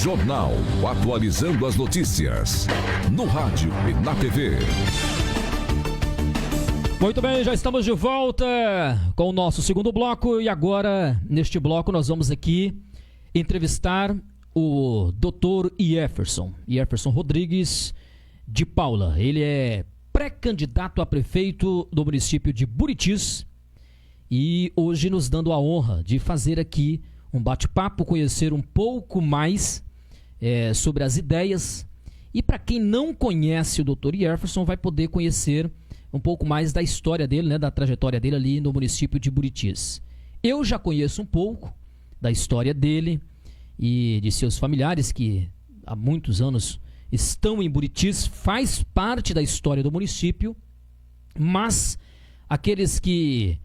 Jornal, atualizando as notícias. No rádio e na TV. Muito bem, já estamos de volta com o nosso segundo bloco. E agora, neste bloco, nós vamos aqui entrevistar o Dr. Jefferson Rodrigues de Paula. Ele é pré-candidato a prefeito do município de Buritis e hoje nos dando a honra de fazer aqui um bate-papo, conhecer um pouco mais sobre as ideias. E para quem não conhece o Dr. Jefferson, vai poder conhecer um pouco mais da história dele, né, da trajetória dele ali no município de Buritis. Eu já conheço um pouco da história dele e de seus familiares que há muitos anos estão em Buritis, faz parte da história do município, mas aqueles que,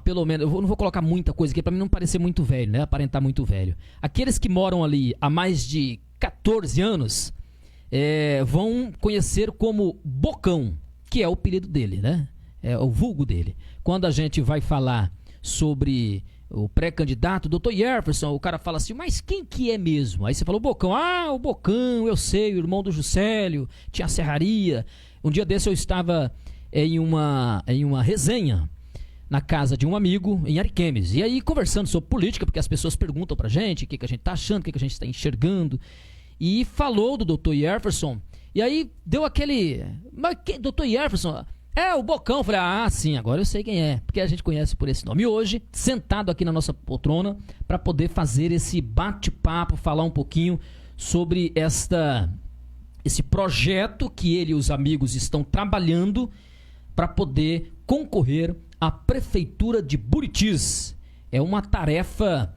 pelo menos, eu não vou colocar muita coisa aqui para mim não parecer muito velho, né, aparentar muito velho. Aqueles que moram ali há mais de 14 anos vão conhecer como Bocão, que é o apelido dele, né? É o vulgo dele. Quando a gente vai falar sobre o pré-candidato, Dr. Jefferson, o cara fala assim, mas quem que é mesmo? Aí você falou, Bocão. O Bocão, eu sei, o irmão do Juscelio, tinha a serraria. Um dia desse eu estava em uma resenha na casa de um amigo em Ariquemes. E aí conversando sobre política, porque as pessoas perguntam pra gente o que a gente tá achando, o que a gente está enxergando. E falou do Dr. Jefferson. E aí deu aquele... Mas Dr. Jefferson... o Bocão. Eu falei, sim, agora eu sei quem é, porque a gente conhece por esse nome. E hoje, sentado aqui na nossa poltrona, para poder fazer esse bate-papo, falar um pouquinho sobre esse projeto que ele e os amigos estão trabalhando para poder concorrer à Prefeitura de Buritis. É uma tarefa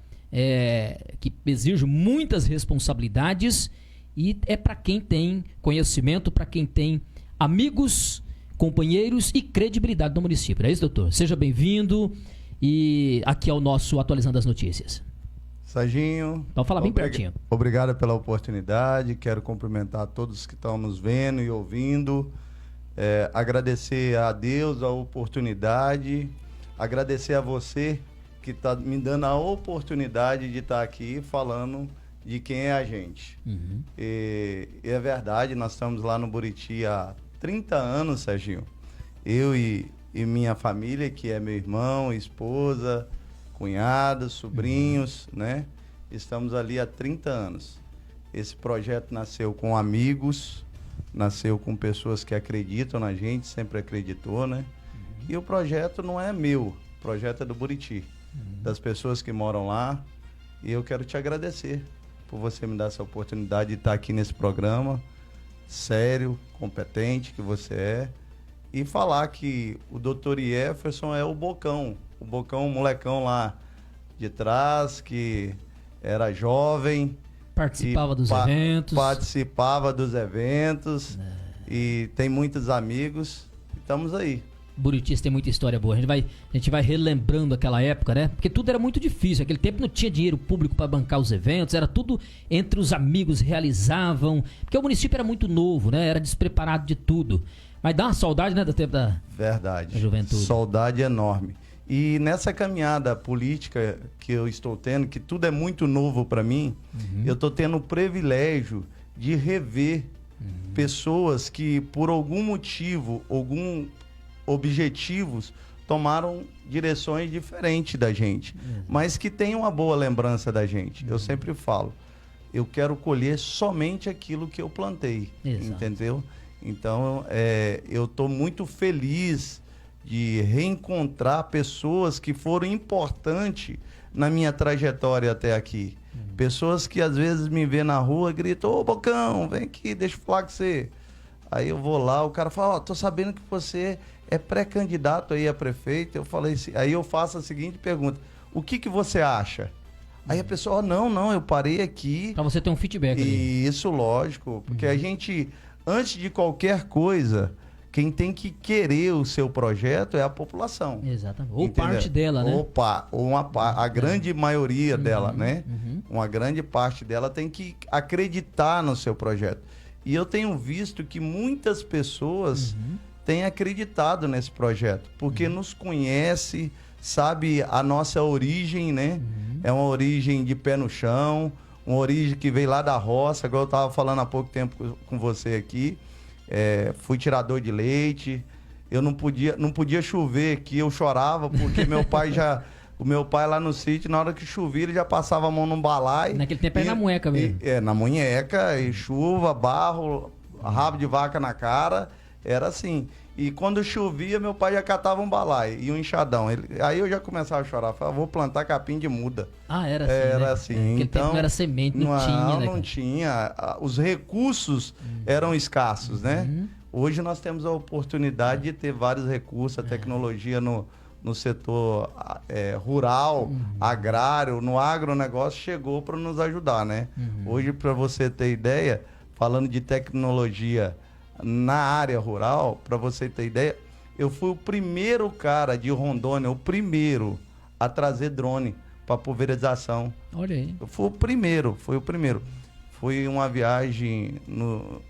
que exige muitas responsabilidades e é para quem tem conhecimento, para quem tem amigos, companheiros e credibilidade do município. É isso, doutor? Seja bem-vindo e aqui é o nosso Atualizando as Notícias. Serginho, Vamos falar bem pertinho. Obrigado pela oportunidade, quero cumprimentar todos que estão nos vendo e ouvindo, agradecer a Deus a oportunidade, agradecer a você que está me dando a oportunidade de estar aqui falando de quem é a gente. Uhum. E é verdade, nós estamos lá no Buriti há 30 anos, Serginho. Eu e minha família, que é meu irmão, esposa, cunhados, sobrinhos, né? Estamos ali há 30 anos. Esse projeto nasceu com amigos, nasceu com pessoas que acreditam na gente, sempre acreditou, né? Uhum. E o projeto não é meu, o projeto é do Buriti, das pessoas que moram lá. E eu quero te agradecer por você me dar essa oportunidade de estar aqui nesse programa sério, competente que você é, e falar que o Dr. Jefferson é o Bocão, o molecão lá de trás, que era jovem, participava dos eventos, e tem muitos amigos, estamos aí. Buritis tem muita história boa. A gente vai relembrando aquela época, né? Porque tudo era muito difícil. Aquele tempo não tinha dinheiro público para bancar os eventos. Era tudo entre os amigos, realizavam. Porque o município era muito novo, né? Era despreparado de tudo. Mas dá uma saudade, né? Do tempo da juventude. Saudade enorme. E nessa caminhada política que eu estou tendo, que tudo é muito novo para mim, eu estou tendo o privilégio de rever pessoas que, por algum motivo, objetivos, tomaram direções diferentes da gente, mas que tem uma boa lembrança da gente. Eu sempre falo, eu quero colher somente aquilo que eu plantei. Exato. Entendeu? Então, eu estou muito feliz de reencontrar pessoas que foram importantes na minha trajetória até aqui. Pessoas que às vezes me vê na rua e gritam, ô Bocão, vem aqui, deixa eu falar com você. Aí eu vou lá, o cara fala, tô sabendo que você é pré-candidato aí a prefeito. Eu falei, aí eu faço a seguinte pergunta, o que você acha? Aí a pessoa, não, eu parei aqui. Pra você ter um feedback ali. Isso, lógico, porque a gente, antes de qualquer coisa, quem tem que querer o seu projeto é a população. Exatamente. Ou entendeu? Parte dela, né? A grande maioria dela, né? Uma grande parte dela tem que acreditar no seu projeto. E eu tenho visto que muitas pessoas têm acreditado nesse projeto, porque nos conhece, sabe a nossa origem, né? É uma origem de pé no chão, uma origem que veio lá da roça, igual eu estava falando há pouco tempo com você aqui. Fui tirador de leite. Eu não podia chover aqui, eu chorava, porque o meu pai lá no sítio, na hora que chovia, ele já passava a mão num balaio. Naquele tempo era na munheca mesmo. Na munheca, e chuva, barro, rabo de vaca na cara, era assim. E quando chovia, meu pai já catava um balaio e um enxadão. Aí eu já começava a chorar, falava, vou plantar capim de muda. Era assim, Era né? assim. Naquele Então, tempo não era semente, não tinha, né? Não tinha. Os recursos eram escassos, né? Hoje nós temos a oportunidade de ter vários recursos, a tecnologia no setor rural, agrário, no agronegócio, chegou para nos ajudar, né? Hoje, para você ter ideia, falando de tecnologia na área rural, para você ter ideia, eu fui o primeiro cara de Rondônia, o primeiro a trazer drone para pulverização. Olha aí. Eu fui o primeiro. Foi uma viagem,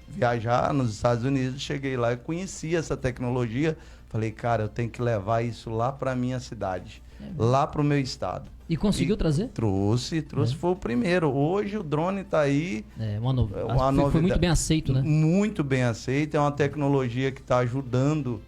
viajar nos Estados Unidos, cheguei lá e conheci essa tecnologia. Falei, cara, eu tenho que levar isso lá para minha cidade, lá para o meu estado. E conseguiu trazer? Trouxe, foi o primeiro. Hoje o drone está aí. Foi muito bem aceito, né? Muito bem aceito. É uma tecnologia que está ajudando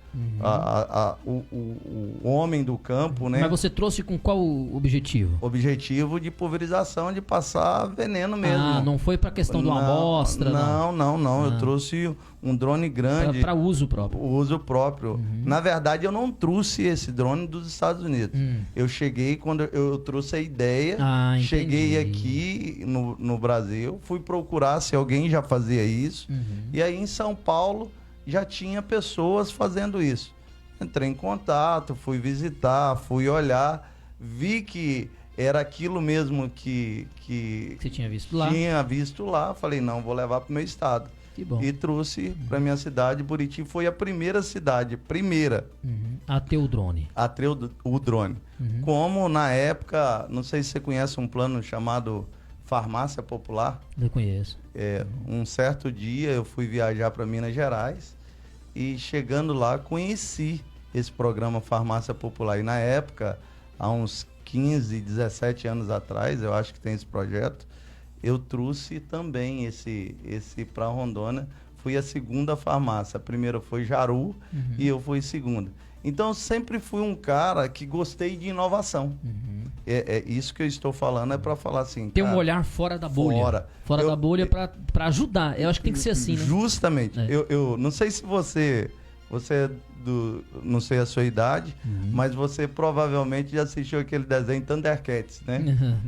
o homem do campo, né? Mas você trouxe com qual objetivo? Objetivo de pulverização, de passar veneno mesmo. Não foi para questão de uma amostra? Não. Eu trouxe um drone grande. Para uso próprio. Uso próprio. Na verdade, eu não trouxe esse drone dos Estados Unidos. Eu cheguei quando eu trouxe a ideia. Cheguei aqui no Brasil, fui procurar se alguém já fazia isso. E aí em São Paulo já tinha pessoas fazendo isso. Entrei em contato, fui visitar, fui olhar, vi que era aquilo mesmo que você tinha visto lá. Tinha visto lá, falei, não, vou levar para o meu estado. Que bom. E trouxe para minha cidade. Buriti foi a primeira cidade, a ter o drone. A ter o drone. Como na época, não sei se você conhece um plano chamado Farmácia Popular. Eu conheço. Um certo dia eu fui viajar para Minas Gerais e chegando lá conheci esse programa Farmácia Popular. E na época, há uns 15, 17 anos atrás, eu acho que tem esse projeto, eu trouxe também esse para Rondônia. Fui a segunda farmácia. A primeira foi Jaru e eu fui segunda. Então, eu sempre fui um cara que gostei de inovação. Isso que eu estou falando é para falar assim... Ter um olhar fora da bolha. Fora da bolha para ajudar. Eu acho que tem que ser assim, né? Justamente. Eu não sei se você é não sei a sua idade, mas você provavelmente já assistiu aquele desenho Thundercats, né?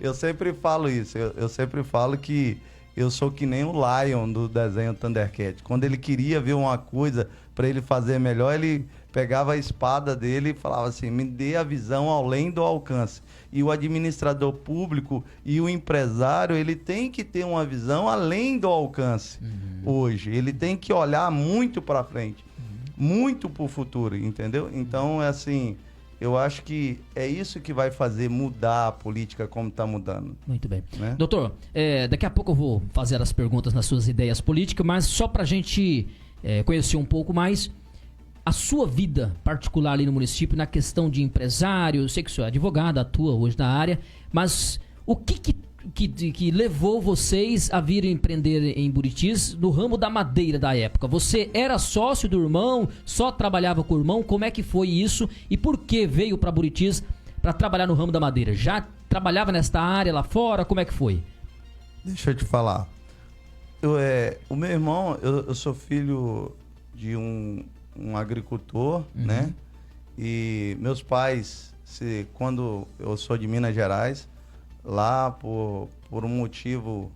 Eu sempre falo isso. Eu sempre falo que eu sou que nem o Lion do desenho Thundercats. Quando ele queria ver uma coisa para ele fazer melhor, ele pegava a espada dele e falava assim, me dê a visão além do alcance. E o administrador público e o empresário, ele tem que ter uma visão além do alcance hoje. Ele tem que olhar muito para frente, muito para o futuro, entendeu? Então, é assim, eu acho que é isso que vai fazer mudar a política como está mudando. Muito bem. Né? Doutor, daqui a pouco eu vou fazer as perguntas nas suas ideias políticas, mas só para a gente conhecer um pouco mais a sua vida particular ali no município, na questão de empresário. Eu sei que o senhor é advogado, atua hoje na área, mas o que levou vocês a vir empreender em Buritis no ramo da madeira da época? Você era sócio do irmão, só trabalhava com o irmão? Como é que foi isso? E por que veio para Buritis para trabalhar no ramo da madeira? Já trabalhava nesta área lá fora? Como é que foi? Deixa eu te falar. O meu irmão, eu sou filho de um agricultor, né? E meus pais, quando eu sou de Minas Gerais, lá por um motivo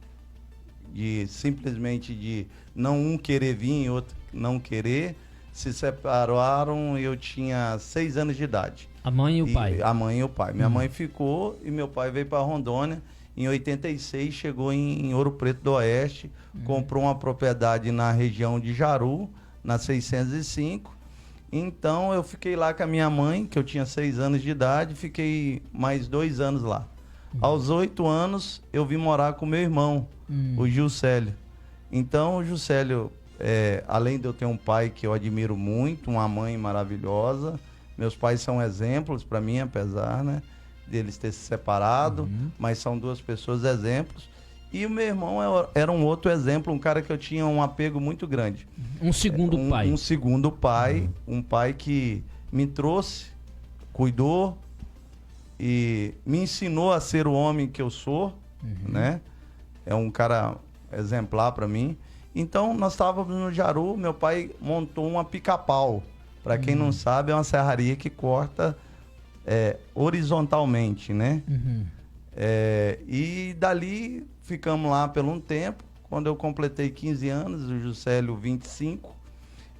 de simplesmente de não um querer vir e outro não querer, se separaram e eu tinha 6 anos de idade. A mãe e o pai? A mãe e o pai. Minha mãe ficou e meu pai veio para Rondônia. Em 86 chegou em Ouro Preto do Oeste, comprou uma propriedade na região de Jaru, na 605. Então eu fiquei lá com a minha mãe, que eu tinha 6 anos de idade, fiquei mais 2 anos lá. Aos 8 anos eu vim morar com meu irmão, o Gilcélio. Então o Gilcélio, além de eu ter um pai que eu admiro muito, uma mãe maravilhosa, meus pais são exemplos para mim, apesar, né? deles ter se separado, mas são duas pessoas exemplos. E o meu irmão era um outro exemplo, um cara que eu tinha um apego muito grande. Um segundo pai. Um segundo pai, um pai que me trouxe, cuidou e me ensinou a ser o homem que eu sou, né? É um cara exemplar para mim. Então, nós estávamos no Jaru, meu pai montou uma pica-pau. Para quem não sabe, é uma serraria que corta horizontalmente, né? E dali ficamos lá por um tempo. Quando eu completei 15 anos, o Juscelio 25,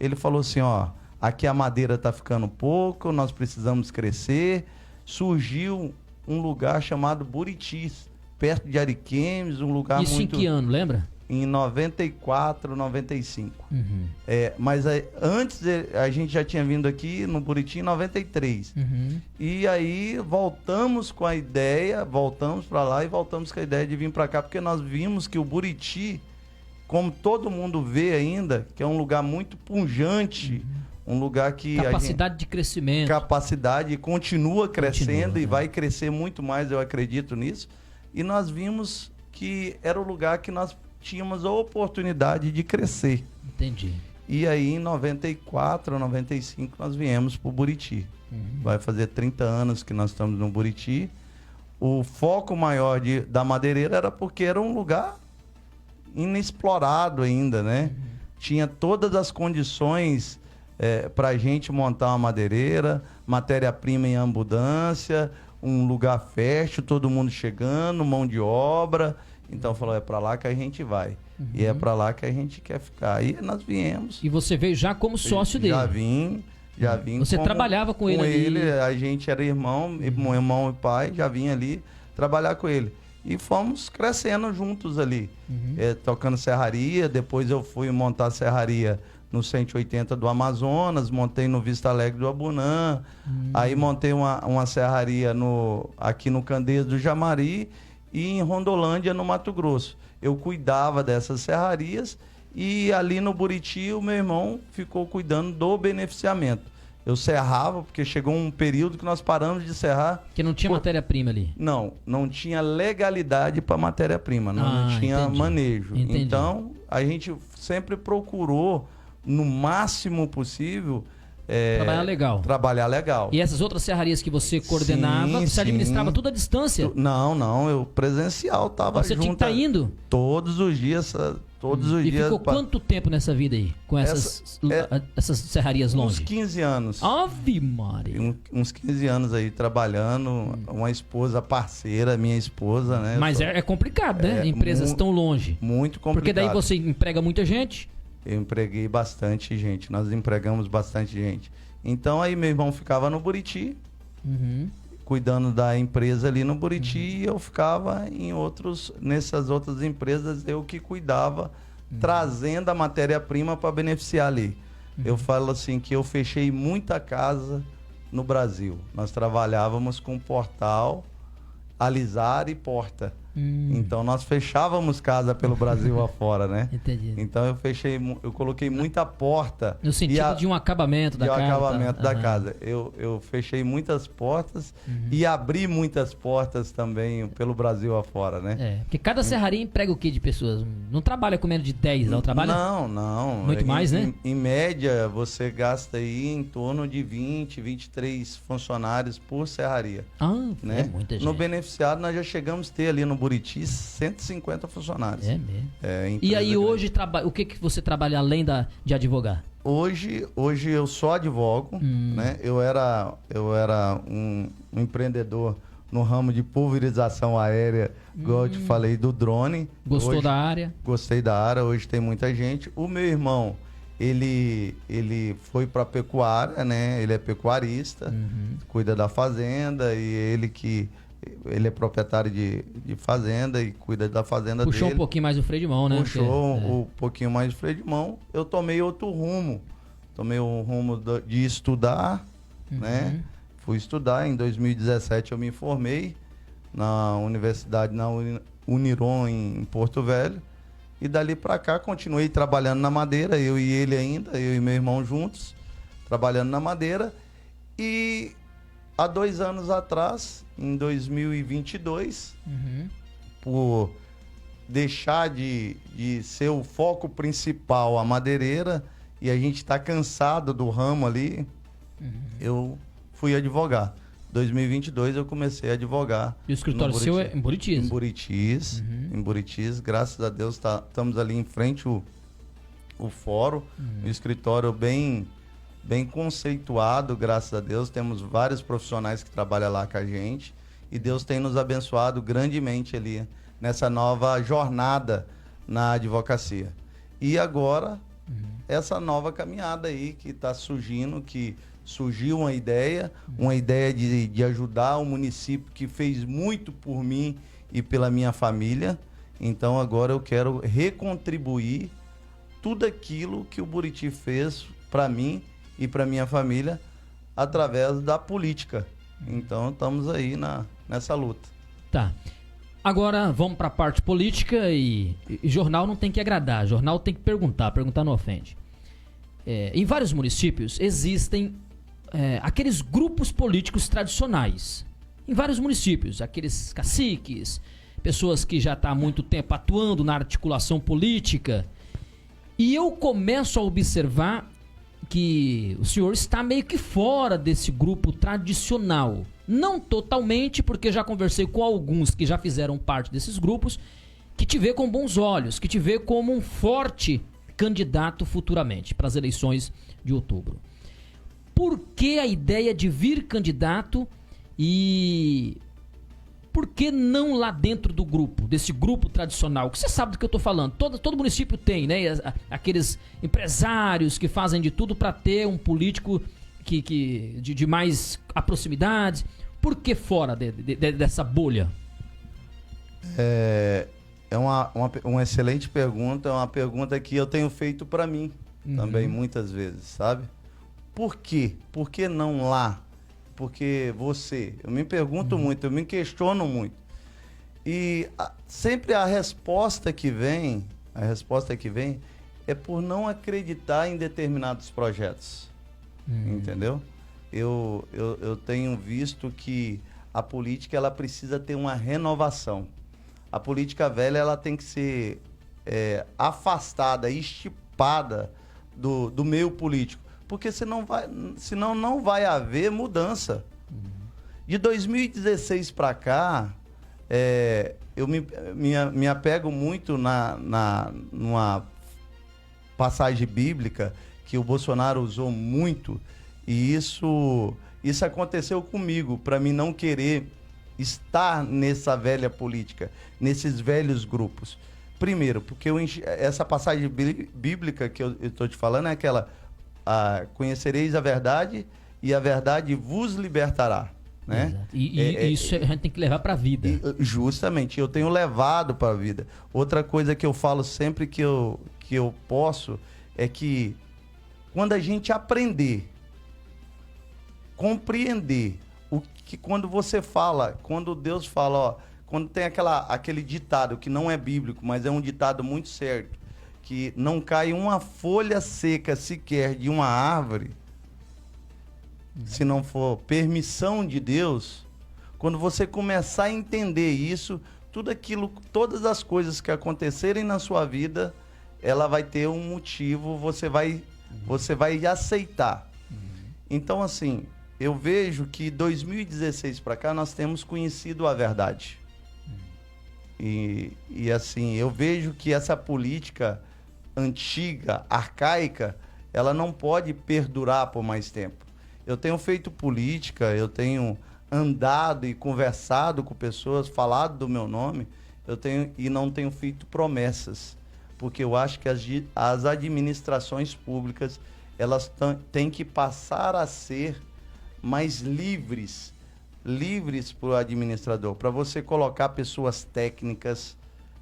ele falou assim, ó, aqui a madeira tá ficando pouco, nós precisamos crescer. Surgiu um lugar chamado Buritis, perto de Ariquemes, um lugar Isso muito... em que ano, lembra? Em 94, 95. Mas antes a gente já tinha vindo aqui no Buriti em 93. E aí voltamos com a ideia, voltamos para lá e voltamos com a ideia de vir para cá, porque nós vimos que o Buriti, como todo mundo vê ainda, que é um lugar muito pujante, um lugar que capacidade de crescimento. Capacidade, continua crescendo e vai crescer muito mais, eu acredito nisso. E nós vimos que era o lugar que nós tínhamos a oportunidade de crescer. Entendi. E aí, em 94, 95, nós viemos para o Buriti. Vai fazer 30 anos que nós estamos no Buriti. O foco maior da madeireira era porque era um lugar inexplorado ainda, né? Tinha todas as condições para a gente montar uma madeireira, matéria-prima em abundância, um lugar fértil, todo mundo chegando, mão de obra. Então falou, é para lá que a gente vai. E é para lá que a gente quer ficar. Aí nós viemos. E você veio já como sócio dele? Já vim. Você trabalhava com ele ali? A gente era irmão e pai, já vim ali trabalhar com ele. E fomos crescendo juntos ali. Tocando serraria, depois eu fui montar serraria no 180 do Amazonas, montei no Vista Alegre do Abunã, aí montei uma serraria aqui no Candeias do Jamari, e em Rondolândia, no Mato Grosso. Eu cuidava dessas serrarias e ali no Buriti o meu irmão ficou cuidando do beneficiamento. Eu serrava, porque chegou um período que nós paramos de serrar. Que não tinha matéria-prima ali? Não tinha legalidade para matéria-prima, não tinha manejo. Entendi. Então, a gente sempre procurou, no máximo possível, trabalhar legal. E essas outras serrarias que você coordenava, você administrava tudo à distância? Não, eu presencial tava junto. Você tinha que estar indo? Todos os dias, E ficou quanto tempo nessa vida aí, com essas serrarias longe? Uns 15 anos. Ave Maria. Uns 15 anos aí trabalhando, uma esposa parceira, minha esposa, né? Mas é complicado, né? Empresas tão longe. Muito complicado. Porque daí você emprega muita gente. Eu empreguei bastante gente, nós empregamos bastante gente. Então aí meu irmão ficava no Buriti, cuidando da empresa ali no Buriti, e eu ficava nessas outras empresas, eu que cuidava, trazendo a matéria-prima para beneficiar ali. Eu falo assim que eu fechei muita casa no Brasil. Nós trabalhávamos com portal, alisar e porta. Então nós fechávamos casa pelo Brasil afora, né? Entendi. Então eu coloquei muita porta. No sentido de um acabamento da casa. De um acabamento da casa. Eu fechei muitas portas e abri muitas portas também pelo Brasil afora, né? Porque cada serraria emprega o que de pessoas? Não trabalha com menos de 10, não trabalha? Não. Muito mais, né? Em média, você gasta aí em torno de 20, 23 funcionários por serraria. Né? É muita gente. No beneficiado, nós já chegamos a ter ali no Buriti 150 funcionários. É mesmo. E aí hoje, o que você trabalha além de advogar? Hoje eu só advogo, né? Eu era um empreendedor no ramo de pulverização aérea, igual eu te falei, do drone. Gostou da área? Gostei da área, hoje tem muita gente. O meu irmão, ele foi para pecuária, né? Ele é pecuarista, cuida da fazenda, e ele é proprietário de fazenda e cuida da fazenda dele. Puxou um pouquinho mais o freio de mão, né? Puxou um pouquinho mais o freio de mão. Eu tomei outro rumo. Tomei um rumo de estudar, né? Fui estudar. Em 2017 eu me formei na universidade, na Uniron, em Porto Velho. E dali para cá continuei trabalhando na madeira, eu e ele ainda, eu e meu irmão juntos, trabalhando na madeira. E há 2 anos atrás, em 2022, por deixar de ser o foco principal a madeireira, e a gente está cansado do ramo ali, eu fui advogar. 2022 eu comecei a advogar. E o escritório seu é em Buritis? Em Buritis, graças a Deus estamos ali em frente o fórum, um escritório bem conceituado, graças a Deus. Temos vários profissionais que trabalham lá com a gente e Deus tem nos abençoado grandemente ali nessa nova jornada na advocacia. E agora, essa nova caminhada aí que está surgindo, que surgiu uma ideia de ajudar o município que fez muito por mim e pela minha família. Então agora eu quero recontribuir tudo aquilo que o Buriti fez para mim e para minha família através da política. Então estamos aí nessa luta. Tá. Agora vamos para a parte política e jornal não tem que agradar, jornal tem que perguntar não ofende. Em vários municípios existem aqueles grupos políticos tradicionais. Em vários municípios, aqueles caciques, pessoas que já estão há muito tempo atuando na articulação política. E eu começo a observar que o senhor está meio que fora desse grupo tradicional. Não totalmente, porque já conversei com alguns que já fizeram parte desses grupos, que te vê com bons olhos, que te vê como um forte candidato futuramente para as eleições de outubro. Por que a ideia de vir candidato e por que não lá dentro do grupo, desse grupo tradicional? Que você sabe do que eu estou falando. Todo município tem, né? Aqueles empresários que fazem de tudo para ter um político de mais proximidade. Por que fora dessa bolha? É uma excelente pergunta, é uma pergunta que eu tenho feito para mim também muitas vezes, sabe? Por quê? Por que não lá? Porque eu me pergunto muito, eu me questiono muito. E sempre a resposta que vem é por não acreditar em determinados projetos. Entendeu? Eu tenho visto que a política ela precisa ter uma renovação. A política velha ela tem que ser afastada, estipada do meio político. Porque senão não vai haver mudança. De 2016 para cá, eu me apego muito numa passagem bíblica que o Bolsonaro usou muito, e isso aconteceu comigo, para mim não querer estar nessa velha política, nesses velhos grupos. Primeiro, porque essa passagem bíblica que eu estou te falando é aquela: conhecereis a verdade e a verdade vos libertará, né? Isso a gente tem que levar para a vida. Justamente, eu tenho levado para a vida. Outra coisa que eu falo sempre que eu posso é que quando a gente aprender, compreender o que quando Deus fala, quando tem aquele ditado que não é bíblico, mas é um ditado muito certo, que não cai uma folha seca sequer de uma árvore, se não for permissão de Deus. Quando você começar a entender isso, todas as coisas que acontecerem na sua vida, ela vai ter um motivo, você vai aceitar. Então, assim, eu vejo que 2016 para cá nós temos conhecido a verdade. E assim, eu vejo que essa política antiga, arcaica, ela não pode perdurar por mais tempo. Eu tenho feito política, eu tenho andado e conversado com pessoas, falado do meu nome, e não tenho feito promessas, porque eu acho que as administrações públicas, elas têm que passar a ser mais livres para o administrador, para você colocar pessoas técnicas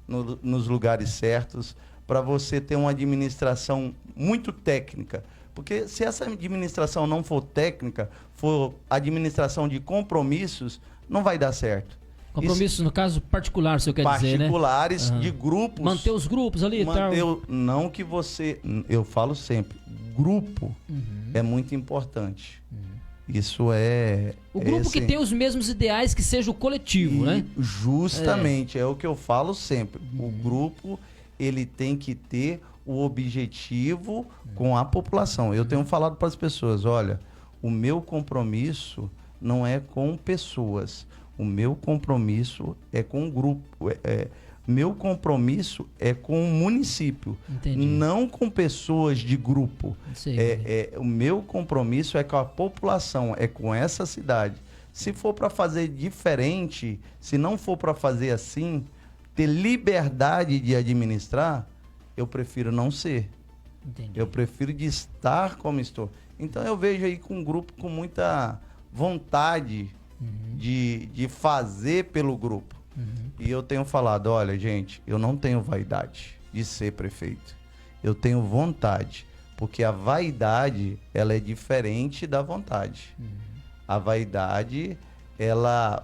nos lugares certos, para você ter uma administração muito técnica. Porque se essa administração não for técnica, for administração de compromissos, não vai dar certo. Compromissos, no caso particular, se eu quer dizer, né? Particulares, de grupos. Manter os grupos ali e tal. Não que você... Eu falo sempre, grupo é muito importante. Isso é... O grupo que tem os mesmos ideais que seja o coletivo, né? Justamente, é o que eu falo sempre. O grupo, ele tem que ter o objetivo com a população. Eu tenho falado para as pessoas, olha, o meu compromisso não é com pessoas, o meu compromisso é com o grupo, meu compromisso é com o município. Entendi. Não com pessoas de grupo. O meu compromisso é com a população, é com essa cidade. Se for para fazer diferente, se não for para fazer assim, ter liberdade de administrar, eu prefiro não ser. Entendi. Eu prefiro de estar como estou. Então eu vejo aí com um grupo com muita vontade de fazer pelo grupo. E eu tenho falado, olha, gente, eu não tenho vaidade de ser prefeito. Eu tenho vontade, porque a vaidade, ela é diferente da vontade. A vaidade,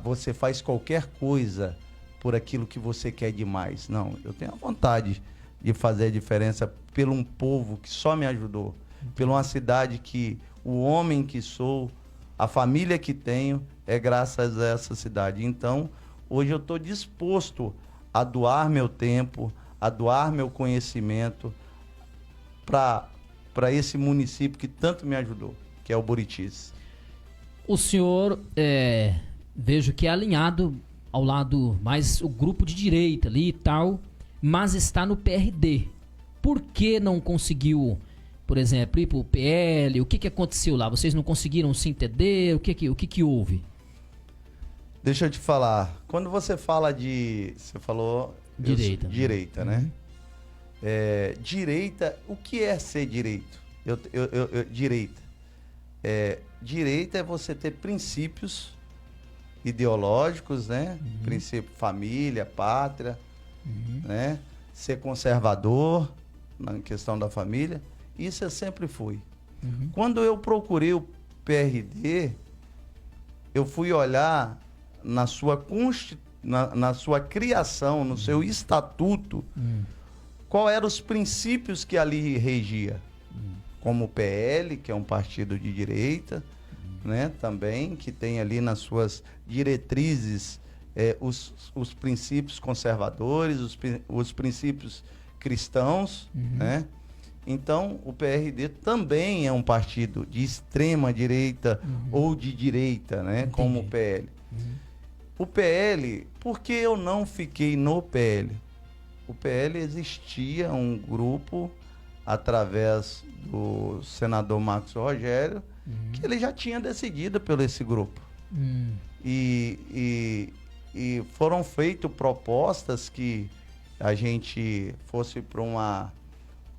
você faz qualquer coisa por aquilo que você quer demais. Não, eu tenho a vontade de fazer a diferença pelo um povo que só me ajudou, pela uma cidade que o homem que sou, a família que tenho, é graças a essa cidade. Então, hoje eu estou disposto a doar meu tempo, a doar meu conhecimento para esse município que tanto me ajudou, que é o Buritis. O senhor, vejo que é alinhado ao lado mais o grupo de direita ali e tal, mas está no PRD. Por que não conseguiu, por exemplo, ir para o PL? O que aconteceu lá? Vocês não conseguiram se entender? O que houve? Deixa eu te falar. Quando você fala você falou... Direita, né? Direita, o que é ser direito? Direita. Direita é você ter princípios ideológicos, né? Princípio família, pátria, né? Ser conservador na questão da família. Isso eu sempre fui. Quando eu procurei o PRD, eu fui olhar na sua criação, no seu estatuto, qual eram os princípios que ali regia. Como o PL, que é um partido de direita, né, também, que tem ali nas suas diretrizes os princípios conservadores, os princípios cristãos, né? Então, o PRD também é um partido de extrema direita ou de direita, né? Entendi. Como o PL. O PL, por que eu não fiquei no PL? O PL existia um grupo através do senador Marcos Rogério, que ele já tinha decidido pelo esse grupo. E foram feitas propostas que a gente fosse para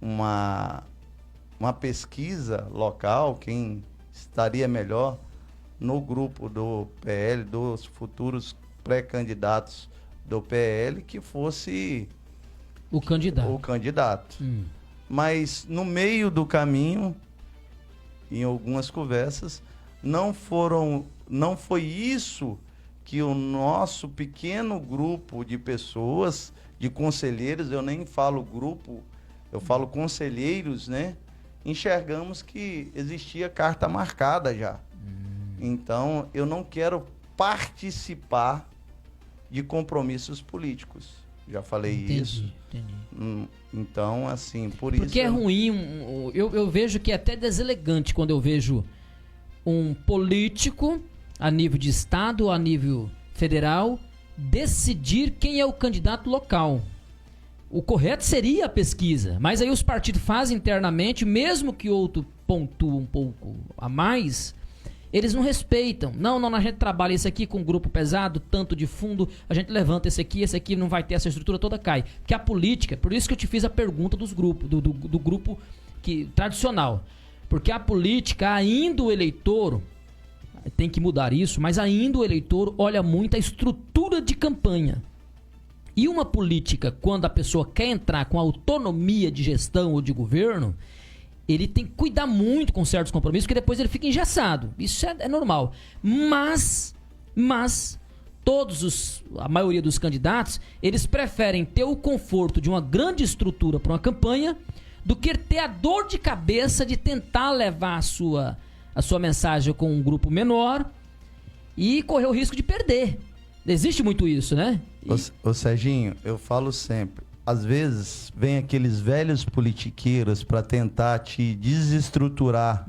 uma pesquisa local, quem estaria melhor no grupo do PL, dos futuros pré-candidatos do PL, que fosse o candidato. Mas no meio do caminho, em algumas conversas, não foi isso que o nosso pequeno grupo de pessoas, de conselheiros, eu nem falo grupo, eu falo conselheiros, né? Enxergamos que existia carta marcada já. Então, eu não quero participar de compromissos políticos. Já falei isso. Entendi. Então, assim, por isso... Porque é ruim, eu vejo que é até deselegante quando eu vejo um político, a nível de estado, a nível federal, decidir quem é o candidato local. O correto seria a pesquisa, mas aí os partidos fazem internamente, mesmo que outro pontue um pouco a mais, eles não respeitam. Não, a gente trabalha esse aqui com um grupo pesado, tanto de fundo, a gente levanta esse aqui não vai ter essa estrutura toda, cai. Porque a política, por isso que eu te fiz a pergunta dos grupos, do grupo tradicional. Porque a política, ainda o eleitor, tem que mudar isso, mas ainda o eleitor olha muito a estrutura de campanha. E uma política, quando a pessoa quer entrar com autonomia de gestão ou de governo, ele tem que cuidar muito com certos compromissos, porque depois ele fica engessado. Isso é normal. Mas a maioria dos candidatos, eles preferem ter o conforto de uma grande estrutura para uma campanha do que ter a dor de cabeça de tentar levar a sua mensagem com um grupo menor e correr o risco de perder. Existe muito isso, né? Ô Serginho, eu falo sempre, às vezes vem aqueles velhos politiqueiros para tentar te desestruturar.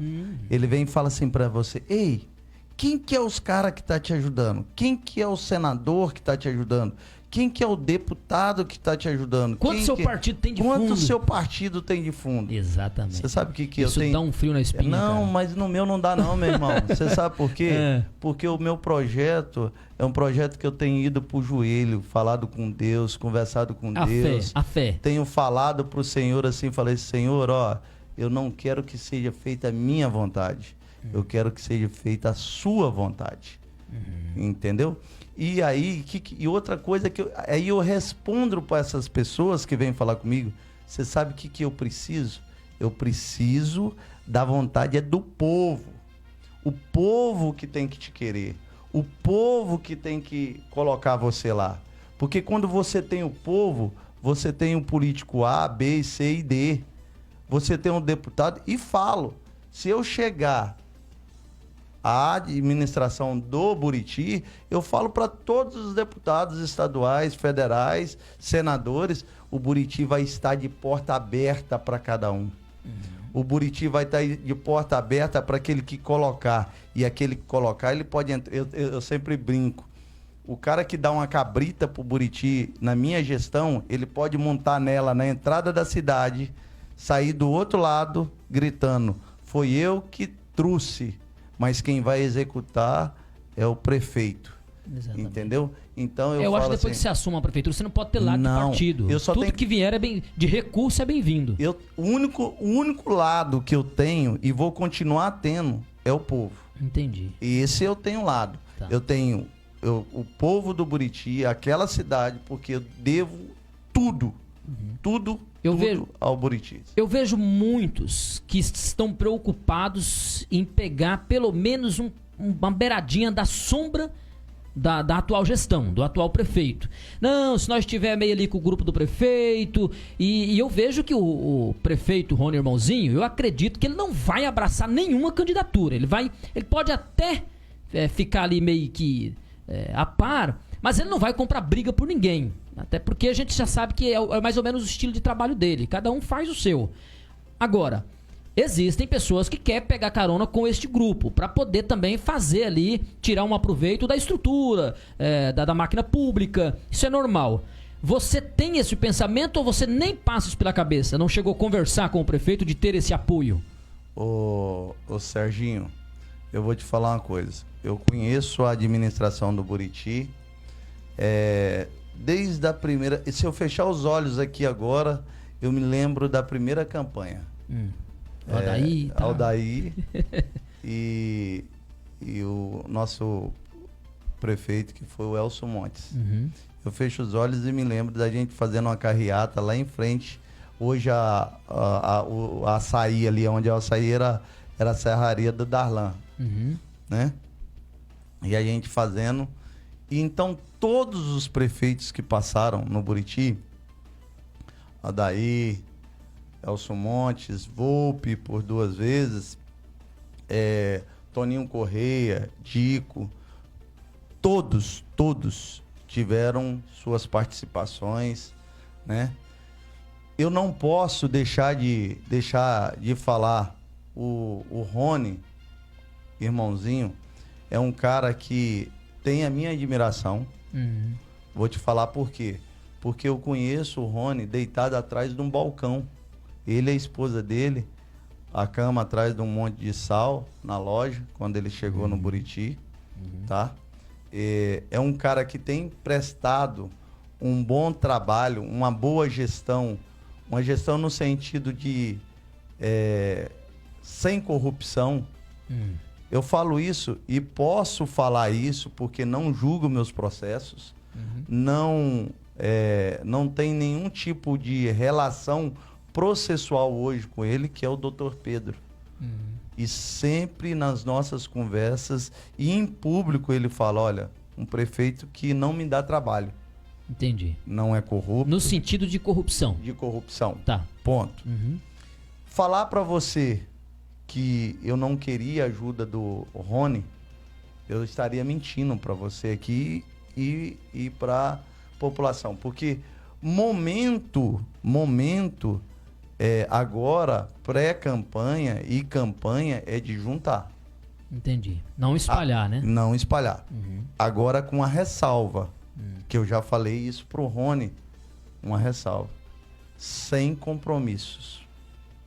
Ele vem e fala assim para você: ei, quem que é os caras que tá te ajudando? Quem que é o senador que tá te ajudando? Quem que é o deputado que tá te ajudando? Quanto seu partido tem de fundo? Quanto seu partido tem de fundo? Exatamente. Você sabe o que eu Isso tenho? dá um frio na espinha, Não, cara. mas no meu não dá não, meu irmão. Você sabe por quê? É. Porque o meu projeto é um projeto que eu tenho ido pro joelho, falado com Deus, conversado com Deus. A fé. Tenho falado pro Senhor assim, falei: Senhor, ó, eu não quero que seja feita a minha vontade. Eu quero que seja feita a sua vontade. Entendeu? E aí, e outra coisa que aí eu respondo para essas pessoas que vêm falar comigo: você sabe o que eu preciso? Eu preciso da vontade é do povo. O povo que tem que te querer. O povo que tem que colocar você lá. Porque quando você tem o povo, você tem um político A, B, C e D. Você tem um deputado e falo. Se eu chegar à administração do Buriti, eu falo para todos os deputados estaduais, federais, senadores: o Buriti vai estar de porta aberta para cada um. O Buriti vai estar de porta aberta para aquele que colocar. E aquele que colocar, ele pode entrar. Eu sempre brinco: o cara que dá uma cabrita pro Buriti na minha gestão, ele pode montar nela na entrada da cidade, sair do outro lado gritando: foi eu que trouxe. Mas quem vai executar é o prefeito. Exatamente. Entendeu? Então eu acho que depois que você assuma a prefeitura, você não pode ter lado de partido. Tudo que vier de recurso é bem-vindo. O único lado que eu tenho e vou continuar tendo é o povo. Entendi. E esse eu tenho lado. Tá. Eu tenho o povo do Buriti, aquela cidade, porque eu devo tudo. Tudo ao Buriti. Eu vejo muitos que estão preocupados em pegar pelo menos uma beiradinha da sombra da atual gestão, do atual prefeito. Não, se nós estiver meio ali com o grupo do prefeito, e eu vejo que o prefeito Rony Irmãozinho, eu acredito que ele não vai abraçar nenhuma candidatura. Ele pode até ficar ali meio que a par, mas ele não vai comprar briga por ninguém. Até porque a gente já sabe que é mais ou menos o estilo de trabalho dele. Cada um faz o seu. Agora, existem pessoas que querem pegar carona com este grupo para poder também fazer ali, tirar um aproveito da estrutura, da máquina pública. Isso é normal. Você tem esse pensamento ou você nem passa isso pela cabeça? Não chegou a conversar com o prefeito de ter esse apoio? Ô Serginho, eu vou te falar uma coisa. Eu conheço a administração do Buriti. Desde a primeira... Se eu fechar os olhos aqui agora, eu me lembro da primeira campanha. Aldair. Aldair e o nosso prefeito, que foi o Elcio Montes. Eu fecho os olhos e me lembro da gente fazendo uma carreata lá em frente. Hoje o açaí ali, onde é o açaí, era a serraria do Darlan. Né? E a gente fazendo... E então todos os prefeitos que passaram no Buriti, Aldair, Elcio Montes, Volpe por 2 vezes, Toninho Correia, Dico, todos tiveram suas participações, né? Eu não posso deixar de falar o Rony, irmãozinho, é um cara que tem a minha admiração. Vou te falar por quê. Porque eu conheço o Rony deitado atrás de um balcão. Ele e a esposa dele, a cama atrás de um monte de sal na loja, quando ele chegou no Buriti. Tá? É um cara que tem prestado um bom trabalho, uma boa gestão. Uma gestão no sentido de sem corrupção. Eu falo isso e posso falar isso porque não julgo meus processos, não tem nenhum tipo de relação processual hoje com ele, que é o Dr. Pedro. E sempre nas nossas conversas e em público ele fala: olha, um prefeito que não me dá trabalho. Entendi. Não é corrupto. No sentido de corrupção. De corrupção. Tá. Ponto. Falar para você que eu não queria a ajuda do Rony, eu estaria mentindo para você aqui e para a população. Porque momento agora, pré-campanha e campanha é de juntar. Entendi. Não espalhar, né? Não espalhar. Agora com a ressalva, que eu já falei isso pro Rony, uma ressalva. Sem compromissos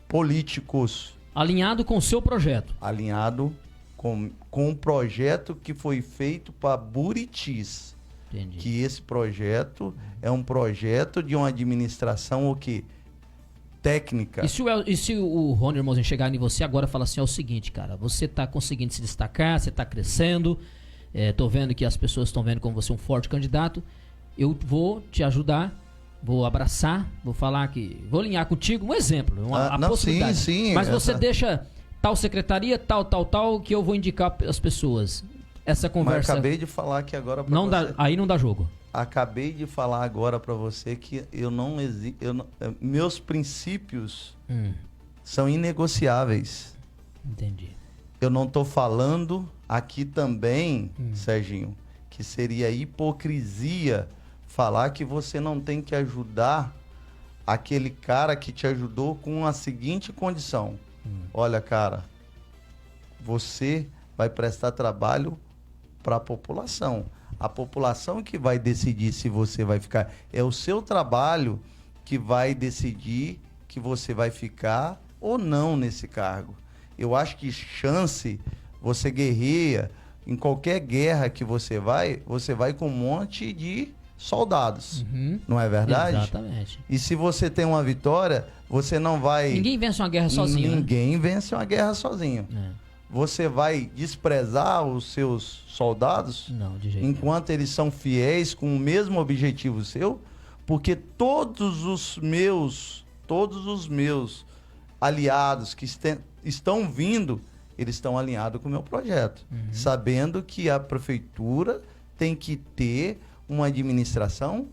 políticos. Alinhado com o seu projeto. Alinhado com um projeto que foi feito para Buritis. Entendi. Que esse projeto é um projeto de uma administração o quê? Técnica. E se o Rony, irmãozinho, chegar em você agora e falar assim, é o seguinte, cara, você tá conseguindo se destacar, você tá crescendo, tô vendo que as pessoas estão vendo como você um forte candidato, eu vou te ajudar, vou abraçar, vou falar que, vou alinhar contigo, um exemplo, a possibilidade. Sim, mas você deixa tal secretaria, tal, que eu vou indicar as pessoas. Essa conversa... Mas acabei de falar aqui agora pra você. Aí não dá jogo. Acabei de falar agora para você que meus princípios são inegociáveis. Entendi. Eu não estou falando aqui também, Serginho, que seria hipocrisia falar que você não tem que ajudar aquele cara que te ajudou com a seguinte condição. Olha, cara, você vai prestar trabalho para a população. A população que vai decidir se você vai ficar. É o seu trabalho que vai decidir que você vai ficar ou não nesse cargo. Eu acho que chance, você guerreia, em qualquer guerra que você vai com um monte de soldados. Não é verdade? Exatamente. E se você tem uma vitória, você não vai... Ninguém vence uma guerra sozinho. Ninguém vence uma guerra sozinho. Você vai desprezar os seus soldados? Não, de jeito enquanto eles são fiéis com o mesmo objetivo seu? Porque todos os meus aliados que estão vindo, eles estão alinhados com o meu projeto. Sabendo que a prefeitura tem que ter uma administração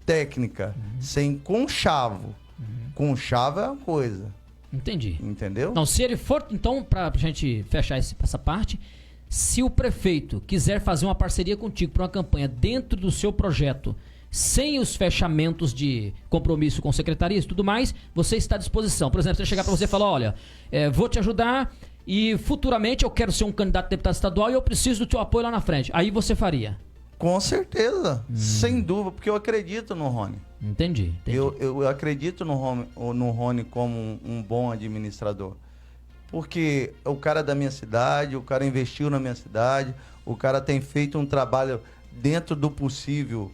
técnica, sem conchavo. Conchavo é uma coisa. Entendi. Entendeu? Não, se ele for, então, pra gente fechar essa parte, se o prefeito quiser fazer uma parceria contigo para uma campanha dentro do seu projeto, sem os fechamentos de compromisso com secretarias e tudo mais, você está à disposição. Por exemplo, se ele chegar para você e falar, olha, vou te ajudar e futuramente eu quero ser um candidato a deputado estadual e eu preciso do teu apoio lá na frente. Aí você faria? Com certeza, sem dúvida, porque eu acredito no Rony. Entendi. Eu acredito no Rony como um bom administrador. Porque o cara é da minha cidade, o cara investiu na minha cidade, o cara tem feito um trabalho dentro do possível.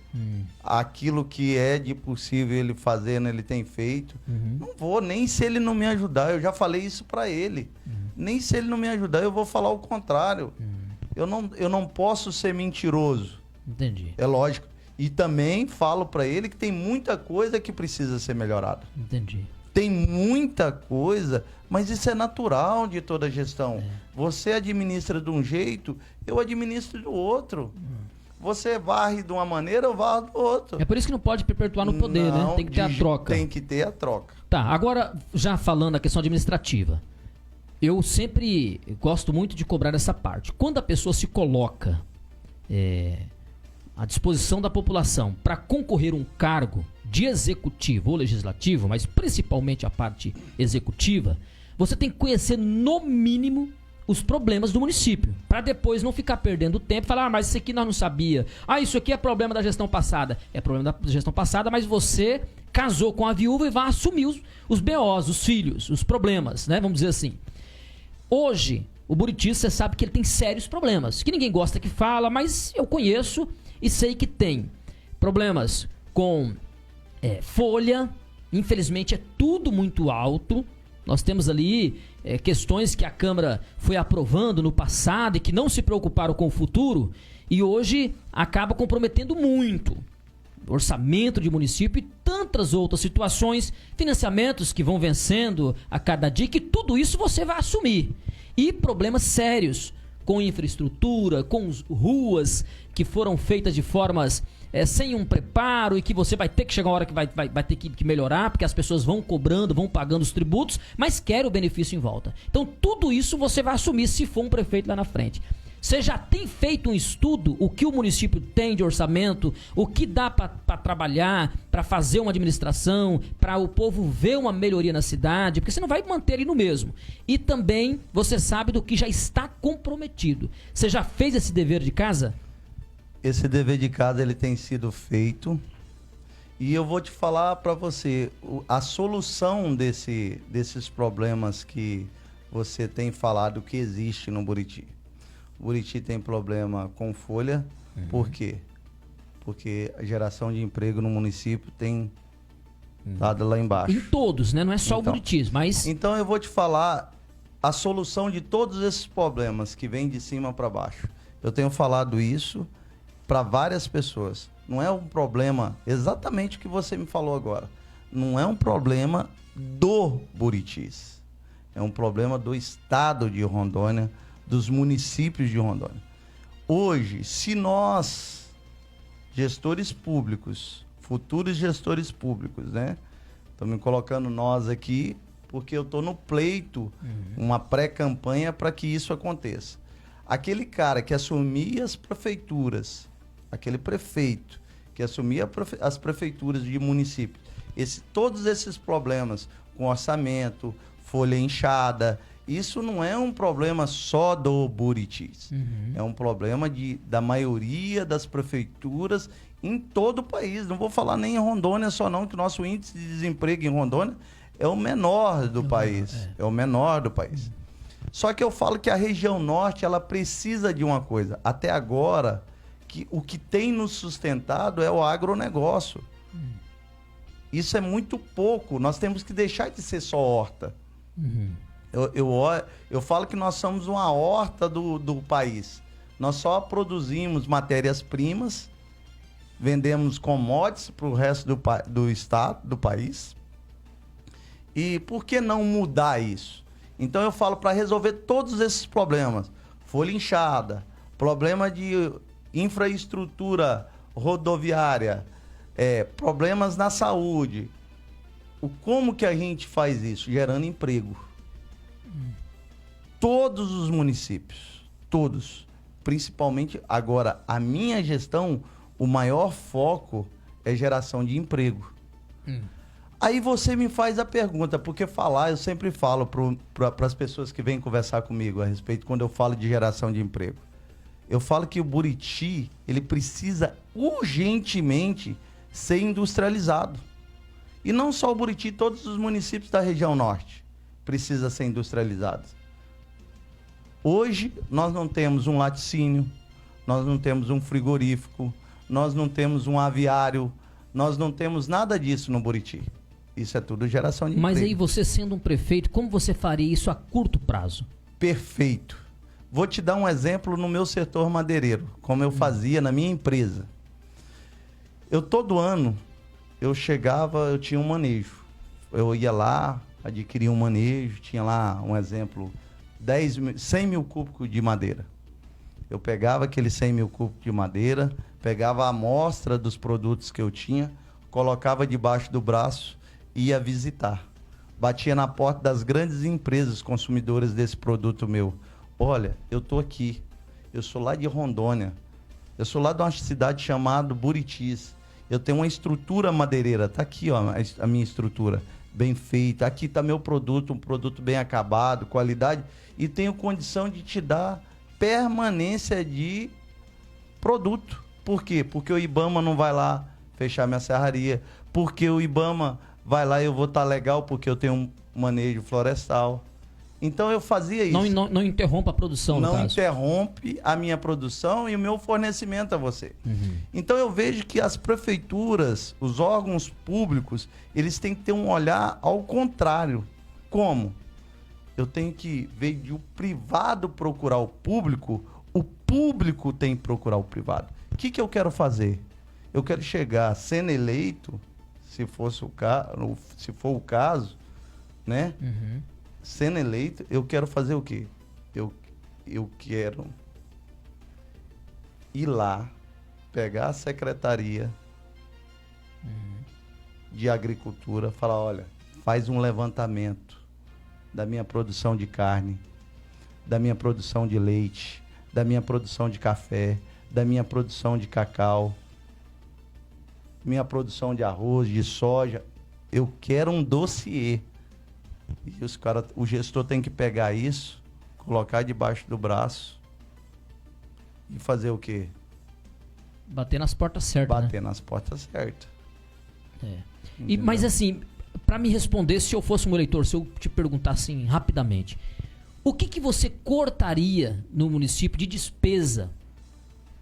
Aquilo que é de possível ele fazendo, ele tem feito. Não vou, nem se ele não me ajudar, eu já falei isso para ele. Nem se ele não me ajudar, eu vou falar o contrário. Eu não posso ser mentiroso. Entendi. É lógico. E também falo para ele que tem muita coisa que precisa ser melhorada. Entendi. Tem muita coisa, mas isso é natural de toda gestão. Você administra de um jeito, eu administro do outro. Você varre de uma maneira, eu varro do outro. É por isso que não pode perpetuar no poder, né? Tem que ter a troca. Tem que ter a troca. Tá, agora já falando a questão administrativa. Eu sempre gosto muito de cobrar essa parte. Quando a pessoa se coloca à disposição da população para concorrer um cargo de executivo ou legislativo, mas principalmente a parte executiva, você tem que conhecer no mínimo os problemas do município, para depois não ficar perdendo tempo e falar, mas isso aqui nós não sabia. Isso aqui é problema da gestão passada. É problema da gestão passada, mas você casou com a viúva e vai assumir os BOs, os filhos, os problemas, né? Vamos dizer assim. Hoje, o Buritis, você sabe que ele tem sérios problemas, que ninguém gosta que fala, mas eu conheço e sei que tem problemas com folha, infelizmente é tudo muito alto. Nós temos ali questões que a Câmara foi aprovando no passado e que não se preocuparam com o futuro e hoje acaba comprometendo muito o orçamento de município e tantas outras situações, financiamentos que vão vencendo a cada dia, que tudo isso você vai assumir. E problemas sérios com infraestrutura, com ruas que foram feitas de formas sem um preparo e que você vai ter que chegar uma hora que vai ter que melhorar, porque as pessoas vão cobrando, vão pagando os tributos, mas querem o benefício em volta. Então tudo isso você vai assumir se for um prefeito lá na frente. Você já tem feito um estudo, o que o município tem de orçamento, o que dá para trabalhar, para fazer uma administração, para o povo ver uma melhoria na cidade, porque você não vai manter ele no mesmo. E também você sabe do que já está comprometido. Você já fez esse dever de casa? Esse dever de casa ele tem sido feito e eu vou te falar para você, a solução desses problemas que você tem falado que existe no Buriti. O Buriti tem problema com folha, por quê? Porque a geração de emprego no município tem dado lá embaixo. Em todos, né? Não é só o Buriti, mas... Então eu vou te falar a solução de todos esses problemas que vêm de cima para baixo. Eu tenho falado isso para várias pessoas. Não é um problema, exatamente o que você me falou agora, não é um problema do Buritis. É um problema do estado de Rondônia, dos municípios de Rondônia. Hoje, se nós, gestores públicos, futuros gestores públicos, né? Estou me colocando nós aqui, porque eu estou no pleito, uma pré-campanha para que isso aconteça. Aquele cara que assumia as prefeituras, aquele prefeito que assumia as prefeituras de município, todos esses problemas com orçamento, folha inchada, isso não é um problema só do Buritis. É um problema da maioria das prefeituras em todo o país. Não vou falar nem em Rondônia só não, que o nosso índice de desemprego em Rondônia é o menor do país. É o menor do país. Só que eu falo que a região norte, ela precisa de uma coisa. Até agora, o que tem nos sustentado é o agronegócio. Isso é muito pouco. Nós temos que deixar de ser só horta. Eu falo que nós somos uma horta do país. Nós só produzimos matérias-primas, vendemos commodities para o resto do estado, do país. E por que não mudar isso? Então eu falo para resolver todos esses problemas. Folha inchada, problema de infraestrutura rodoviária, problemas na saúde. Como que a gente faz isso? Gerando emprego. Todos os municípios, todos. Principalmente agora, a minha gestão, o maior foco é geração de emprego. Aí você me faz a pergunta, porque eu sempre falo para as pessoas que vêm conversar comigo a respeito, quando eu falo de geração de emprego. Eu falo que o Buriti, ele precisa urgentemente ser industrializado. E não só o Buriti, todos os municípios da região norte precisam ser industrializados. Hoje, nós não temos um laticínio, nós não temos um frigorífico, nós não temos um aviário, nós não temos nada disso no Buriti. Isso é tudo geração de emprego. Mas aí você sendo um prefeito, como você faria isso a curto prazo? Perfeito. Vou te dar um exemplo no meu setor madeireiro, como eu fazia na minha empresa. Todo ano, eu tinha um manejo. Eu ia lá, adquiria um manejo, tinha lá, um exemplo, 100 mil cúbicos de madeira. Eu pegava aqueles 100 mil cúbicos de madeira, pegava a amostra dos produtos que eu tinha, colocava debaixo do braço e ia visitar. Batia na porta das grandes empresas consumidoras desse produto meu. Olha, eu tô aqui, eu sou lá de Rondônia, eu sou lá de uma cidade chamada Buritis, eu tenho uma estrutura madeireira, tá aqui ó, a minha estrutura, bem feita, aqui tá meu produto, um produto bem acabado, qualidade, e tenho condição de te dar permanência de produto. Por quê? Porque o IBAMA não vai lá fechar minha serraria, porque o IBAMA vai lá e eu vou estar legal porque eu tenho um manejo florestal. Então eu fazia isso. Não interrompa a produção, no caso. Não interrompe a minha produção e o meu fornecimento a você. Então eu vejo que as prefeituras, os órgãos públicos, eles têm que ter um olhar ao contrário. Como? Eu tenho que, ver de o privado procurar o público tem que procurar o privado. O que eu quero fazer? Eu quero chegar sendo eleito, se for o caso, né? Sendo eleito, eu quero fazer o quê? eu quero ir lá, pegar a secretaria de agricultura, falar, olha, faz um levantamento da minha produção de carne, da minha produção de leite, da minha produção de café, da minha produção de cacau, minha produção de arroz, de soja. Eu quero um dossiê. E o gestor tem que pegar isso, colocar debaixo do braço e fazer o quê? Bater nas portas certas. Bater nas portas certas. Mas assim, para me responder, se eu fosse um eleitor, se eu te perguntar assim rapidamente, o que você cortaria no município de despesa?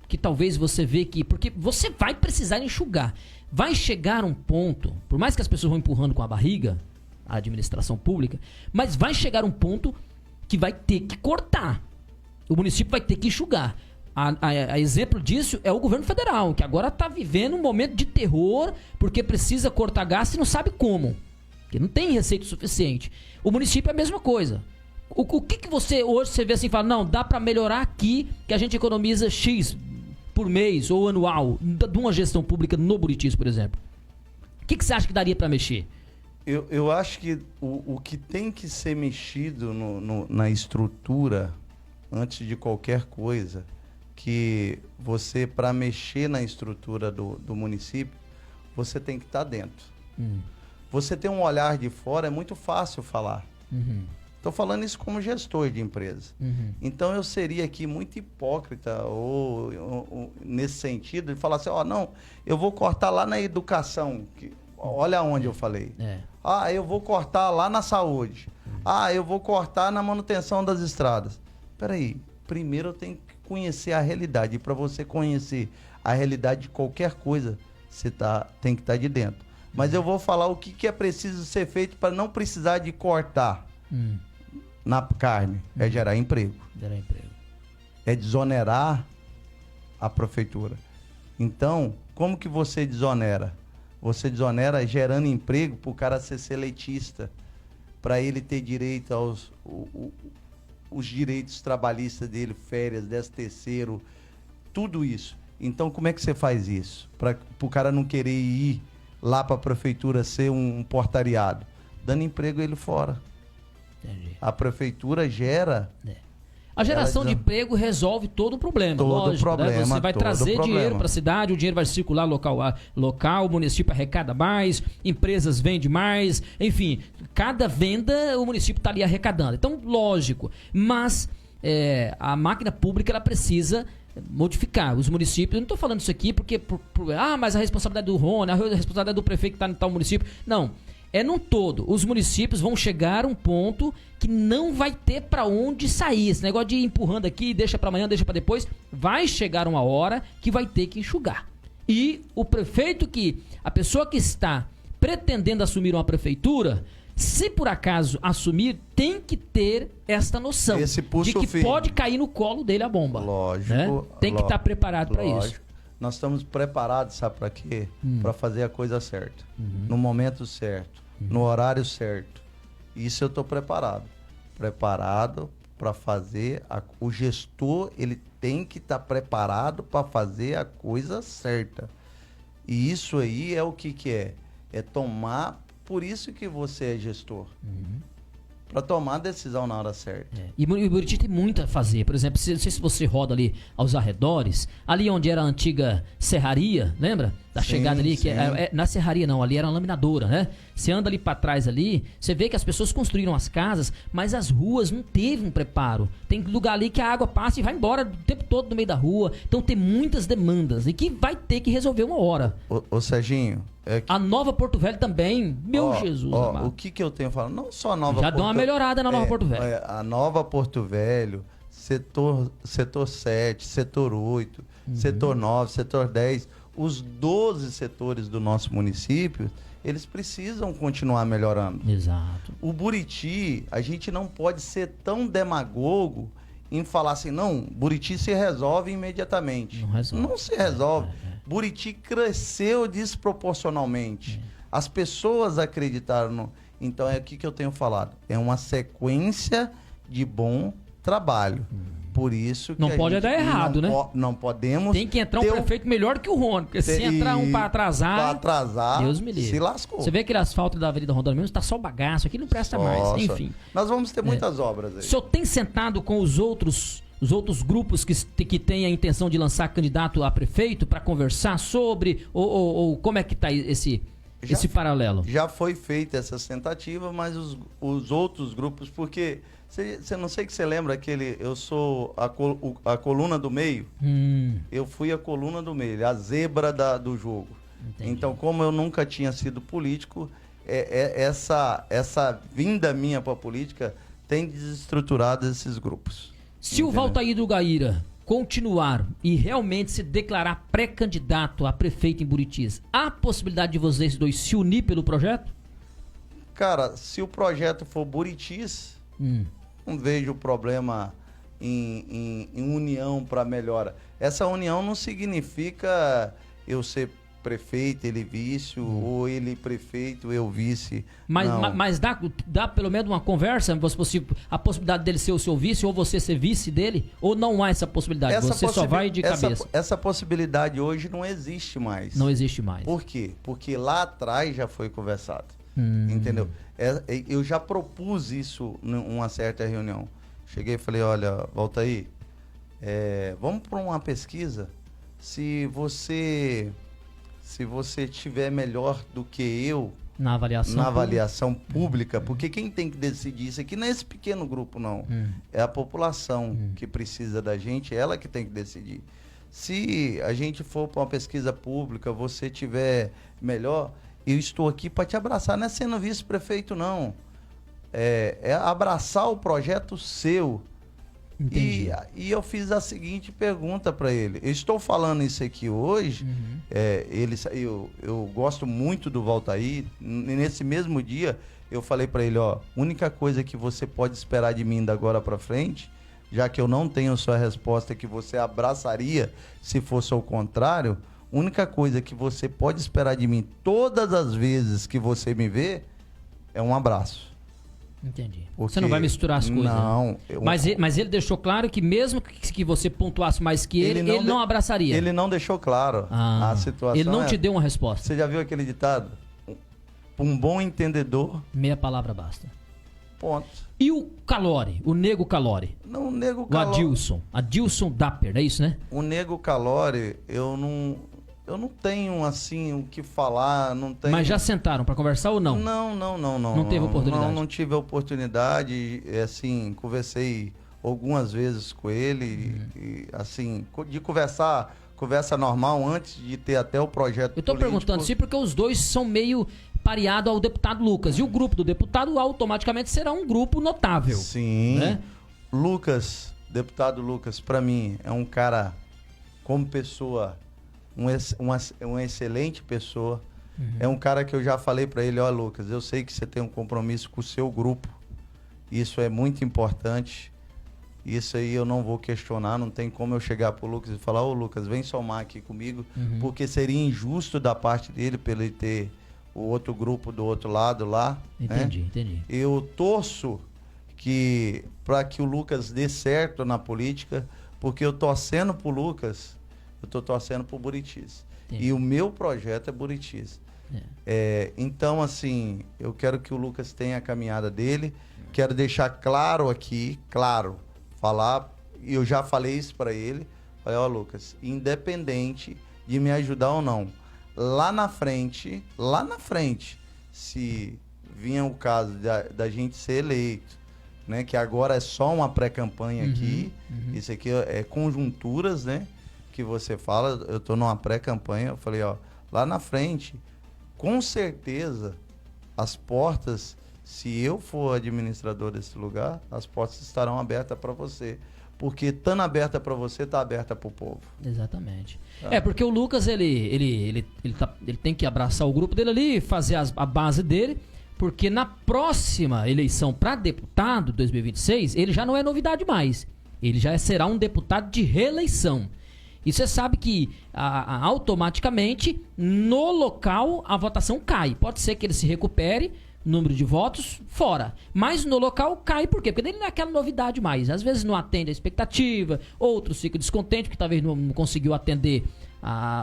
Que talvez você vê que... Porque você vai precisar enxugar. Vai chegar um ponto, por mais que as pessoas vão empurrando com a barriga, a administração pública, mas vai chegar um ponto que vai ter que cortar. O município vai ter que enxugar. A exemplo disso é o governo federal, que agora está vivendo um momento de terror, porque precisa cortar gasto e não sabe como. Porque não tem receita suficiente. O município é a mesma coisa. O que você hoje você vê assim e fala, não, dá para melhorar aqui, que a gente economiza X por mês ou anual, de uma gestão pública no Buritis, por exemplo? O que você acha que daria para mexer? Eu acho que o que tem que ser mexido na estrutura, antes de qualquer coisa, que você, para mexer na estrutura do município, você tem que estar dentro. Você ter um olhar de fora é muito fácil falar. Estou falando isso como gestor de empresa. Então eu seria aqui muito hipócrita ou nesse sentido de falar assim, não, eu vou cortar lá na educação, olha onde eu falei. Eu vou cortar lá na saúde. Eu vou cortar na manutenção das estradas. Peraí, primeiro eu tenho que conhecer a realidade. E para você conhecer a realidade de qualquer coisa, você tem que estar de dentro. Mas eu vou falar o que é preciso ser feito para não precisar de cortar na carne. É gerar emprego. É desonerar a prefeitura. Então, como que você desonera? Você desonera gerando emprego para o cara ser seletista, para ele ter direito aos os direitos trabalhistas dele, férias, 13º, tudo isso. Então, como é que você faz isso? Para o cara não querer ir lá para a prefeitura ser um portariado? Dando emprego ele fora. Entendi. A prefeitura gera... A geração de emprego resolve todo o problema, lógico. Né? Você vai trazer dinheiro para a cidade, o dinheiro vai circular local, o município arrecada mais, empresas vendem mais, enfim, cada venda o município está ali arrecadando. Então, lógico, mas a máquina pública ela precisa modificar. Os municípios, eu não estou falando isso aqui porque, mas a responsabilidade do Rony, a responsabilidade do prefeito que está em tal município. Não. É num todo. Os municípios vão chegar a um ponto que não vai ter para onde sair. Esse negócio de ir empurrando aqui, deixa para amanhã, deixa para depois, vai chegar uma hora que vai ter que enxugar. E o prefeito a pessoa que está pretendendo assumir uma prefeitura, se por acaso assumir, tem que ter esta noção de que pode cair no colo dele a bomba. Lógico. Né? Tem que estar preparado para isso. Nós estamos preparados, sabe para quê? Para fazer a coisa certa, no momento certo, no horário certo. Isso eu estou preparado. Preparado para fazer... O gestor, ele tem que estar preparado para fazer a coisa certa. E isso aí é o que é? É tomar... Por isso que você é gestor. Para tomar a decisão na hora certa. E o Buriti tem muito a fazer. Por exemplo, não sei se você roda ali aos arredores, ali onde era a antiga serraria, lembra? Da chegada ali, que na serraria não, ali era uma laminadora, né? Você anda ali para trás ali, você vê que as pessoas construíram as casas, mas as ruas não teve um preparo. Tem lugar ali que a água passa e vai embora o tempo todo no meio da rua. Então tem muitas demandas e que vai ter que resolver uma hora. Ô Serginho... A Nova Porto Velho também, Jesus amado. O que eu tenho falado? Não só a Nova Já deu uma melhorada na Nova Porto Velho. A Nova Porto Velho, setor 7, setor 8, setor 9, setor 10, os 12 setores do nosso município, eles precisam continuar melhorando. Exato. O Buriti, a gente não pode ser tão demagogo em falar assim, não, Buriti se resolve imediatamente. Não se resolve. Buriti cresceu desproporcionalmente. As pessoas acreditaram. Então é o que eu tenho falado. É uma sequência de bom trabalho. por isso que Não pode dar errado, né? Não podemos. Tem que entrar um prefeito melhor que o Rony, porque se entrar um para atrasar, Deus me livre. se lascou. Você vê aquele asfalto da Avenida Rondônia mesmo, tá só bagaço, aqui não presta mais, enfim. Nós vamos ter muitas obras aí. O senhor tem sentado com os outros grupos que têm a intenção de lançar candidato a prefeito para conversar sobre, ou como é que tá esse paralelo? Já foi feita essa tentativa, mas os outros grupos, porque você não sei que você lembra eu sou a coluna do meio, eu fui a coluna do meio, a zebra do jogo. Entendi. Então, como eu nunca tinha sido político, essa vinda minha para a política tem desestruturado esses grupos. Se o Valtair do Gaíra continuar e realmente se declarar pré-candidato a prefeito em Buritis, há possibilidade de vocês dois se unir pelo projeto? Cara, se o projeto for Buritis, não vejo problema em união para melhora. Essa união não significa eu ser prefeito, ele vice, ou ele prefeito, eu vice. Mas dá pelo menos uma conversa, a possibilidade dele ser o seu vice, ou você ser vice dele? Ou não há essa possibilidade? Você só vai de cabeça? Essa possibilidade hoje não existe mais. Não existe mais. Por quê? Porque lá atrás já foi conversado. Entendeu? Eu já propus isso numa certa reunião. Cheguei e falei, olha, volta aí, vamos para uma pesquisa. Se você tiver melhor do que eu na avaliação pública, porque quem tem que decidir isso aqui não é esse pequeno grupo, não. É a população que precisa da gente, ela que tem que decidir. Se a gente for para uma pesquisa pública, você tiver melhor, eu estou aqui para te abraçar. Não é sendo vice-prefeito, não. É abraçar o projeto seu. E eu fiz a seguinte pergunta para ele. Eu estou falando isso aqui hoje. Eu gosto muito do Valtair. Nesse mesmo dia, eu falei para ele, ó, única coisa que você pode esperar de mim da agora para frente, já que eu não tenho sua resposta que você abraçaria se fosse ao contrário, única coisa que você pode esperar de mim todas as vezes que você me vê é um abraço. Entendi. Você não vai misturar as coisas. Não. Né? Mas ele deixou claro que mesmo que você pontuasse mais que ele não abraçaria. Ele não deixou claro a situação. Ele não te deu uma resposta. Você já viu aquele ditado? Um bom entendedor... meia palavra basta. Ponto. E o Calori, o Nego Calori? Não, o Nego Calori... O Adilson Dapper, é isso, né? O Nego Calori, eu não tenho, assim, o que falar, não tenho... Mas já sentaram para conversar ou não? Não. Não teve oportunidade? Não tive a oportunidade, assim, conversei algumas vezes com ele, e, assim, de conversa normal, antes de ter até o projeto político. Eu tô perguntando assim porque os dois são meio pareados ao deputado Lucas, e o grupo do deputado automaticamente será um grupo notável. Sim, né? Deputado Lucas, para mim, é um cara, como pessoa... uma excelente pessoa. É um cara que eu já falei para ele, ó, Lucas, eu sei que você tem um compromisso com o seu grupo, isso é muito importante, isso aí eu não vou questionar, não tem como eu chegar pro Lucas e falar, ô Lucas, vem somar aqui comigo, porque seria injusto da parte dele, pra ele ter o outro grupo do outro lado lá. Entendi. Eu torço para que o Lucas dê certo na política, porque eu torcendo pro Lucas, eu estou torcendo por Buritis. E o meu projeto é Buritis. Então, assim, eu quero que o Lucas tenha a caminhada dele. Quero deixar claro aqui, falar, e eu já falei isso para ele. Falei, ó, Lucas, independente de me ajudar ou não, lá na frente, se vinha o caso da gente ser eleito, né, que agora é só uma pré-campanha aqui, isso aqui é conjunturas, né, que você fala, eu tô numa pré-campanha, eu falei, ó, lá na frente, com certeza, as portas, se eu for administrador desse lugar, as portas estarão abertas para você. Porque estando aberta para você, está aberta para o povo. Exatamente. Porque o Lucas, ele tem que abraçar o grupo dele ali, fazer a base dele, porque na próxima eleição para deputado, 2026, ele já não é novidade mais. Ele já será um deputado de reeleição. E você sabe que automaticamente no local a votação cai. Pode ser que ele se recupere número de votos, fora. Mas no local cai, por quê? Porque ele não é aquela novidade mais. Às vezes não atende a expectativa, outros ficam descontentes porque talvez não conseguiu atender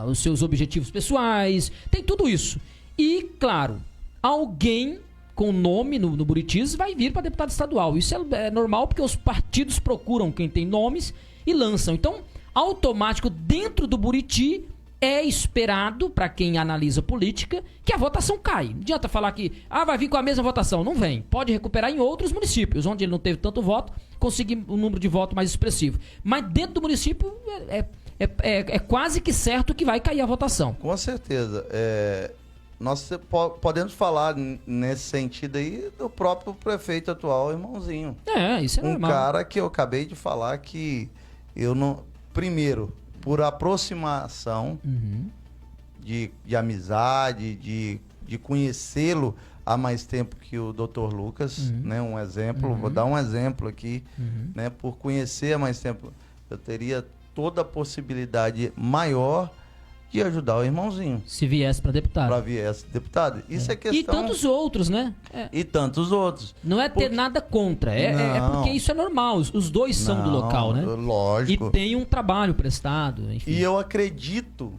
os seus objetivos pessoais. Tem tudo isso. E, claro, alguém com nome no Buritis vai vir para deputado estadual. Isso é normal porque os partidos procuram quem tem nomes e lançam. Então, automático, dentro do Buriti, é esperado, para quem analisa política, que a votação cai. Não adianta falar que vai vir com a mesma votação. Não vem. Pode recuperar em outros municípios, onde ele não teve tanto voto, conseguir um número de voto mais expressivo. Mas dentro do município, é quase que certo que vai cair a votação. Com certeza. Nós podemos falar nesse sentido aí do próprio prefeito atual, irmãozinho. Isso é normal. Um cara que eu acabei de falar que eu não... Primeiro, por aproximação de amizade, de conhecê-lo há mais tempo que o Dr. Lucas, né? Um exemplo, vou dar um exemplo aqui, né? Por conhecer há mais tempo, eu teria toda a possibilidade maior de ajudar o irmãozinho. Se viesse para deputado. Para viesse deputado. Isso é questão... E tantos outros, né? E tantos outros. Não é ter nada contra, é porque isso é normal. Os dois são do local, né? Lógico. E tem um trabalho prestado, enfim. E eu acredito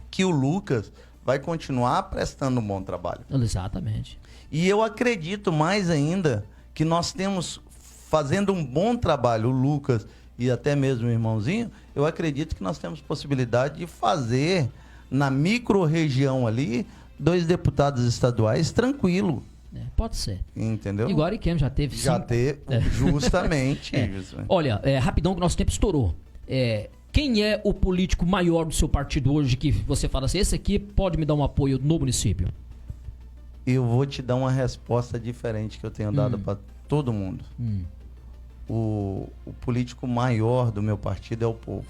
que o Lucas vai continuar prestando um bom trabalho. Exatamente. E eu acredito mais ainda que nós temos, fazendo um bom trabalho, o Lucas e até mesmo o irmãozinho, eu acredito que nós temos possibilidade de fazer na micro-região ali 2 deputados estaduais tranquilo. Pode ser. Entendeu? Igual Ariquemes já teve. Já teve, justamente. Olha, rapidão que nosso tempo estourou. Quem é o político maior do seu partido hoje que você fala assim, esse aqui pode me dar um apoio no município? Eu vou te dar uma resposta diferente que eu tenho dado para todo mundo. O político maior do meu partido é o povo.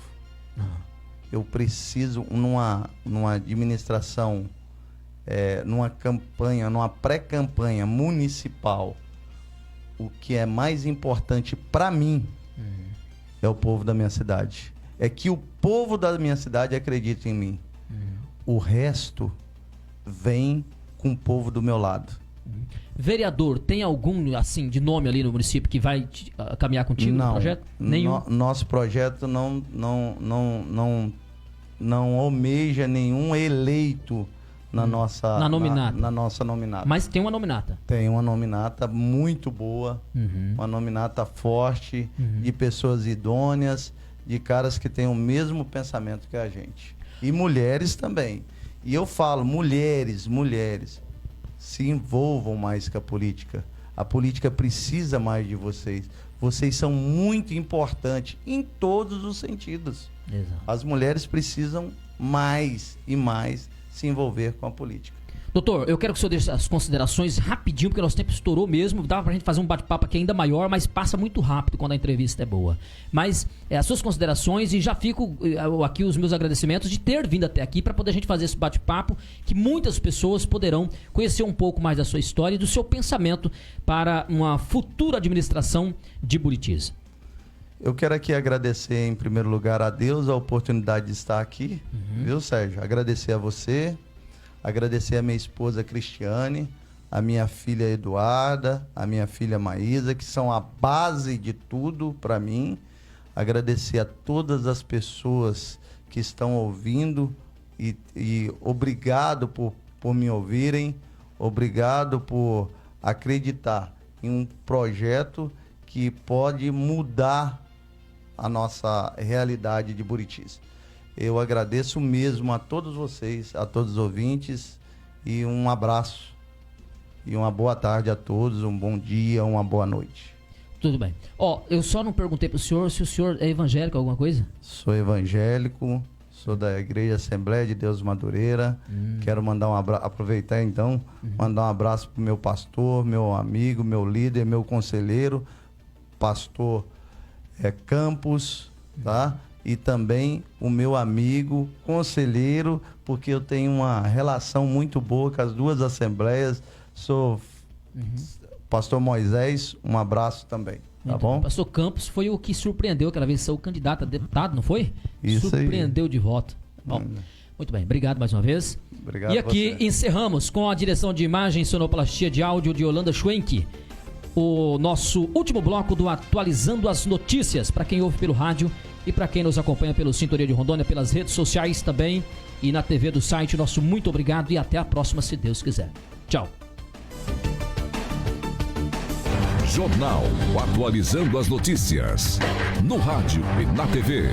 Eu preciso, numa administração, numa campanha, numa pré-campanha municipal, o que é mais importante para mim é o povo da minha cidade. É que o povo da minha cidade acredite em mim. O resto vem com o povo do meu lado. Vereador, tem algum, assim, de nome ali no município que vai caminhar contigo no projeto? Nenhum? Nosso projeto não almeja nenhum eleito na nossa nominata. Mas tem uma nominata? Tem uma nominata muito boa, uma nominata forte, de pessoas idôneas, de caras que têm o mesmo pensamento que a gente. E mulheres também. E eu falo, mulheres, se envolvam mais com a política. A política precisa mais de vocês. Vocês são muito importantes em todos os sentidos. Exato. As mulheres precisam mais e mais se envolver com a política. Doutor, eu quero que o senhor deixe as considerações rapidinho, porque nosso tempo estourou mesmo. Dava pra gente fazer um bate-papo aqui ainda maior, mas passa muito rápido quando a entrevista é boa. Mas as suas considerações, e já fico aqui os meus agradecimentos de ter vindo até aqui para poder a gente fazer esse bate-papo, que muitas pessoas poderão conhecer um pouco mais da sua história e do seu pensamento para uma futura administração de Buritis. Eu quero aqui agradecer, em primeiro lugar, a Deus a oportunidade de estar aqui, viu, Sérgio? Agradecer a você, agradecer a minha esposa Cristiane, a minha filha Eduarda, a minha filha Maísa, que são a base de tudo para mim. Agradecer a todas as pessoas que estão ouvindo e obrigado por me ouvirem, obrigado por acreditar em um projeto que pode mudar a nossa realidade de Buritis. Eu agradeço mesmo a todos vocês, a todos os ouvintes, e um abraço e uma boa tarde a todos, um bom dia, uma boa noite. Tudo bem. Eu só não perguntei pro senhor se o senhor é evangélico, alguma coisa? Sou evangélico, sou da Igreja Assembleia de Deus Madureira. Quero mandar aproveitar então, mandar um abraço pro meu pastor, meu amigo, meu líder, meu conselheiro, pastor Campos, tá? E também o meu amigo, conselheiro, porque eu tenho uma relação muito boa com as duas assembleias. Sou pastor Moisés, um abraço também, tá bom? Pastor Campos foi o que surpreendeu aquela vez, sou candidato a deputado, não foi? Isso surpreendeu aí. De voto. Bom, Muito bem, obrigado mais uma vez. Obrigado e aqui você. encerramos com a direção de imagem e sonoplastia de áudio de Yolanda Schwenk, o nosso último bloco do Atualizando as Notícias, para quem ouve pelo rádio e para quem nos acompanha pelo Sintonia de Rondônia, pelas redes sociais também e na TV do site. Nosso muito obrigado e até a próxima, se Deus quiser. Tchau. Jornal Atualizando as Notícias. No rádio e na TV.